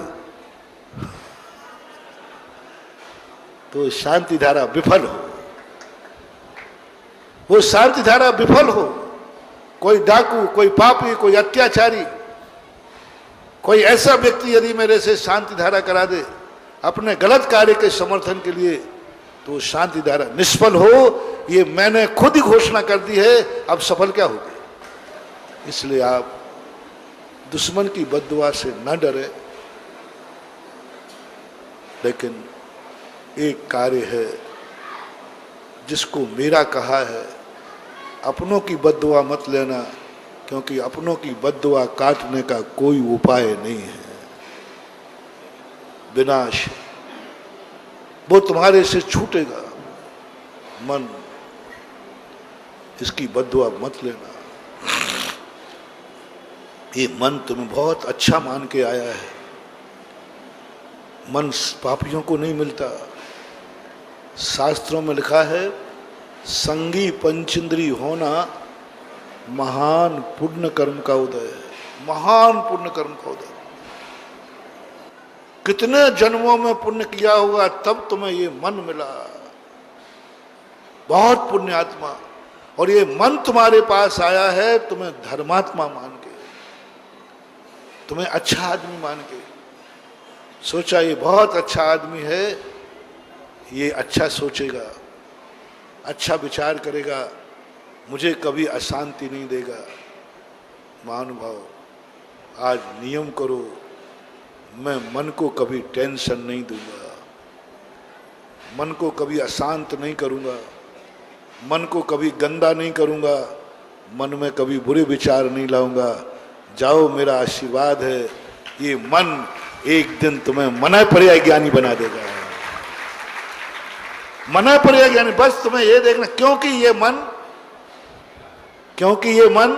तो शांति धारा विफल हो, वो शांति धारा विफल हो। कोई डाकू, कोई पापी, कोई अत्याचारी, कोई ऐसा व्यक्ति यदि मेरे से शांति धारा करा दे अपने गलत कार्य के समर्थन के लिए, तो शांति धारा निष्फल हो, ये मैंने खुद ही घोषणा कर दी है। अब सफल क्या होगी? इसलिए आप दुश्मन की बद्दुआ से न डरे, लेकिन एक कार्य है जिसको मेरा कहा है, अपनों की बद्दुआ मत लेना, क्योंकि अपनों की बद्दुआ काटने का कोई उपाय नहीं है। विनाश वो तुम्हारे से छूटेगा। मन, इसकी बद्दुआ मत लेना। ये मन तुम्हें बहुत अच्छा मान के आया है। मन पापियों को नहीं मिलता। शास्त्रों में लिखा है, संगी पंचेंद्री होना महान पुण्य कर्म का उदय है। महान पुण्य कर्म का उदय। कितने जन्मों में पुण्य किया होगा तब तुम्हें ये मन मिला। बहुत पुण्य आत्मा, और ये मन तुम्हारे पास आया है तुम्हें धर्मात्मा मान के, तुम्हें अच्छा आदमी मान के। सोचा ये बहुत अच्छा आदमी है, ये अच्छा सोचेगा, अच्छा विचार करेगा, मुझे कभी अशांति नहीं देगा। महानुभाव, आज नियम करो, मैं मन को कभी टेंशन नहीं दूंगा, मन को कभी अशांत नहीं करूंगा, मन को कभी गंदा नहीं करूंगा, मन में कभी बुरे विचार नहीं लाऊंगा। जाओ, मेरा आशीर्वाद है। ये मन एक दिन तुम्हें मना पर्याय ज्ञानी बना देगा। मना पर्याय ज्ञानी, बस तुम्हें ये देखना, क्योंकि ये मन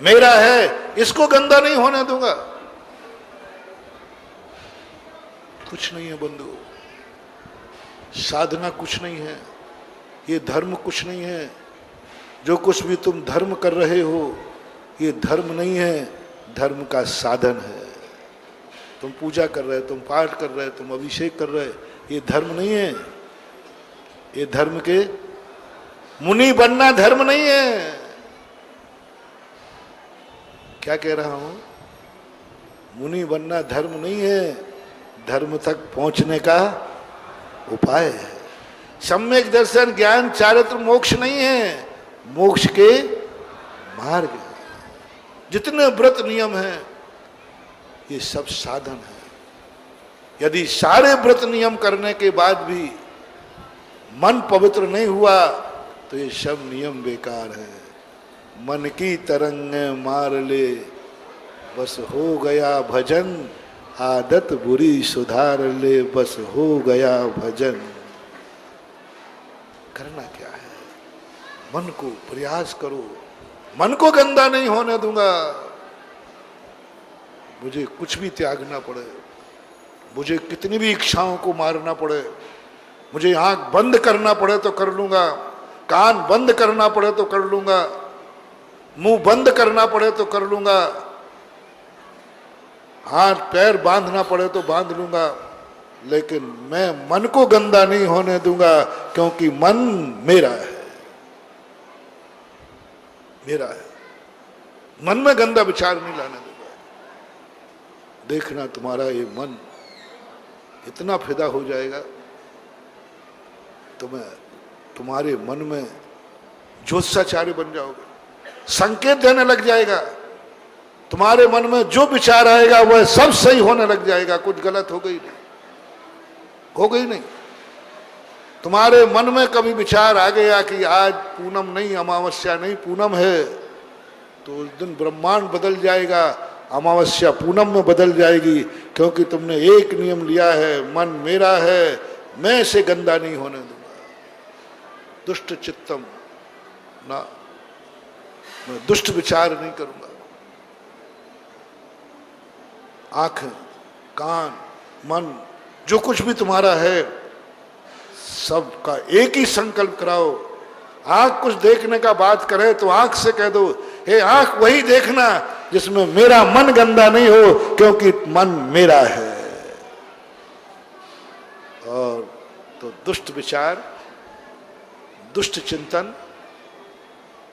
मेरा है, इसको गंदा नहीं होने दूंगा। कुछ नहीं है बंधु, साधना कुछ नहीं है, ये धर्म कुछ नहीं है। जो कुछ भी तुम धर्म कर रहे हो, ये धर्म नहीं है, धर्म का साधन है। तुम पूजा कर रहे, तुम पाठ कर रहे, तुम अभिषेक कर रहे, ये धर्म नहीं है। ये धर्म के मुनि बनना धर्म नहीं है। क्या कह रहा हूं? मुनि बनना धर्म नहीं है, धर्म तक पहुंचने का उपाय है। सम्यक दर्शन, ज्ञान, चारित्र मोक्ष नहीं है, मोक्ष के मार्ग है। जितने व्रत नियम हैं ये सब साधन है। यदि सारे व्रत नियम करने के बाद भी मन पवित्र नहीं हुआ तो ये सब नियम बेकार है। मन की तरंग मार ले, बस हो गया भजन, आदत बुरी सुधार ले, बस हो गया भजन। करना क्या है? मन को प्रयास करो, मन को गंदा नहीं होने दूंगा। मुझे कुछ भी त्यागना पड़े, मुझे कितनी भी इच्छाओं को मारना पड़े, मुझे आंख बंद करना पड़े तो कर लूंगा, कान बंद करना पड़े तो कर लूंगा, मुंह बंद करना पड़े तो कर लूंगा, हाथ पैर बांधना पड़े तो बांध लूंगा, लेकिन मैं मन को गंदा नहीं होने दूंगा, क्योंकि मन मेरा है, मेरा है। मन में गंदा विचार नहीं लाने दूंगा। देखना तुम्हारा ये मन इतना फिदा हो जाएगा, तुम्हारे मन में ज्योतिषाचार्य बन जाओगे। संकेत देने लग जाएगा। तुम्हारे मन में जो विचार आएगा वह सब सही होने लग जाएगा, कुछ गलत हो गई नहीं, हो गई नहीं। तुम्हारे मन में कभी विचार आ गया कि आज पूनम नहीं, अमावस्या नहीं, पूनम है, तो उस दिन ब्रह्मांड बदल जाएगा, अमावस्या पूनम में बदल जाएगी, क्योंकि तुमने एक नियम लिया है, मन मेरा है, मैं इसे गंदा नहीं होने दूंगा। दुष्ट चित्तम ना, मैं दुष्ट विचार नहीं करूंगा। आंखें, कान, मन, जो कुछ भी तुम्हारा है सबका एक ही संकल्प कराओ। आंख कुछ देखने का बात करे तो आंख से कह दो, हे आंख वही देखना जिसमें मेरा मन गंदा नहीं हो, क्योंकि मन मेरा है। और तो दुष्ट विचार, दुष्ट चिंतन,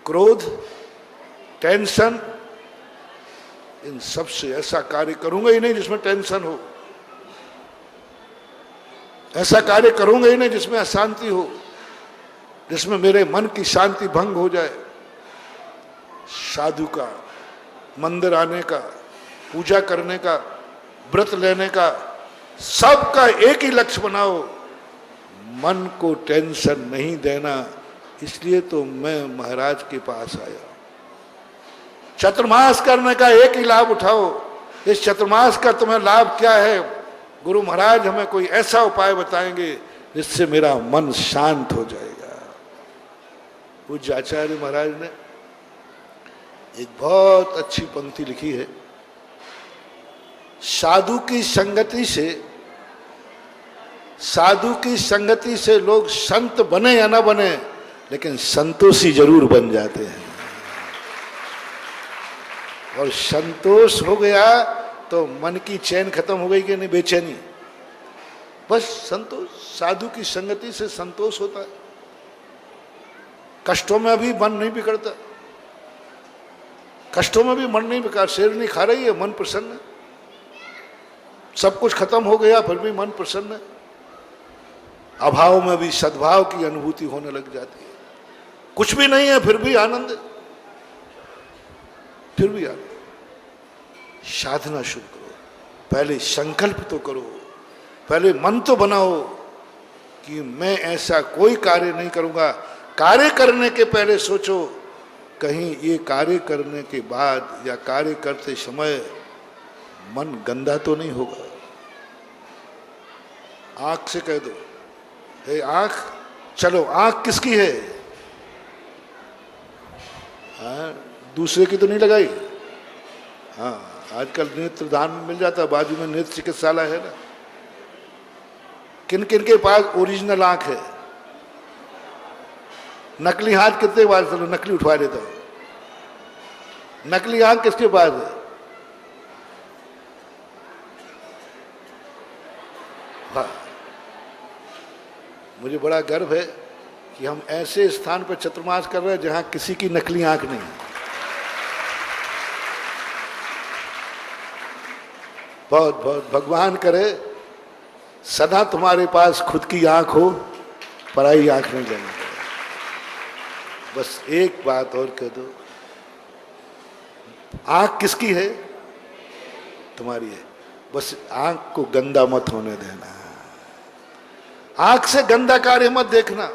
क्रोध, टेंशन, इन सब से ऐसा कार्य करूंगा ही नहीं जिसमें टेंशन हो, ऐसा कार्य करूंगा ही नहीं जिसमें अशांति हो, जिसमें मेरे मन की शांति भंग हो जाए। साधु का, मंदिर आने का, पूजा करने का, व्रत लेने का, सबका एक ही लक्ष्य बनाओ, मन को टेंशन नहीं देना। इसलिए तो मैं महाराज के पास आया। चतुर्मास करने का एक ही लाभ उठाओ। इस चतुर्मास का तुम्हें लाभ क्या है? गुरु महाराज हमें कोई ऐसा उपाय बताएंगे जिससे मेरा मन शांत हो जाएगा। पूज्य आचार्य महाराज ने एक बहुत अच्छी पंक्ति लिखी है। साधु की संगति से लोग संत बने या ना बने, लेकिन संतोषी जरूर बन जाते हैं। और संतोष हो गया तो मन की चैन खत्म हो गई कि नहीं, बेचैनी, बस संतोष। साधु की संगति से संतोष होता है। कष्टों में भी मन नहीं बिगड़ता, कष्टों में भी मन नहीं बिगड़ा। शेरनी खा रही है, मन प्रसन्न है। सब कुछ खत्म हो गया फिर भी मन प्रसन्न है। अभाव में भी सद्भाव की अनुभूति होने लग जाती है। कुछ भी नहीं है फिर भी आनंद है, फिर भी आनंद। साधना शुरू करो, पहले संकल्प तो करो, पहले मन तो बनाओ कि मैं ऐसा कोई कार्य नहीं करूंगा। कार्य करने के पहले सोचो कहीं ये कार्य करने के बाद या कार्य करते समय मन गंदा तो नहीं होगा। आंख से कह दो, हे आंख चलो। आंख किसकी है? हाँ, दूसरे की तो नहीं लगाई। हाँ, आजकल नेत्र दान में मिल जाता है, बाजू में नेत्र चिकित्सालय है ना। किन किन के पास ओरिजिनल आंख है? नकली हाथ कितने बार, चलो नकली उठवा लेता हूं। नकली आंख किसके पास है? हाँ, मुझे बड़ा गर्व है कि हम ऐसे स्थान पर चतुर्मास कर रहे हैं जहां किसी की नकली आंख नहीं। बहुत बहुत भगवान करे सदा तुम्हारे पास खुद की आंख हो, पराई आंख नहीं लेनी पड़े। बस एक बात और कह दो, आंख किसकी है? तुम्हारी है। बस आंख को गंदा मत होने देना। आंख से गंदा कार्य मत देखना,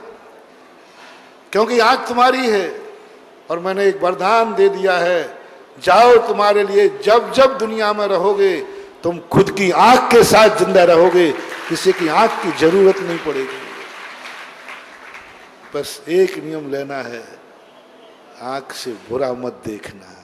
क्योंकि आंख तुम्हारी है। और मैंने एक वरदान दे दिया है, जाओ तुम्हारे लिए जब जब दुनिया में रहोगे तुम खुद की आंख के साथ जिंदा रहोगे, किसी की आंख की जरूरत नहीं पड़ेगी। बस एक नियम लेना है, आंख से बुरा मत देखना।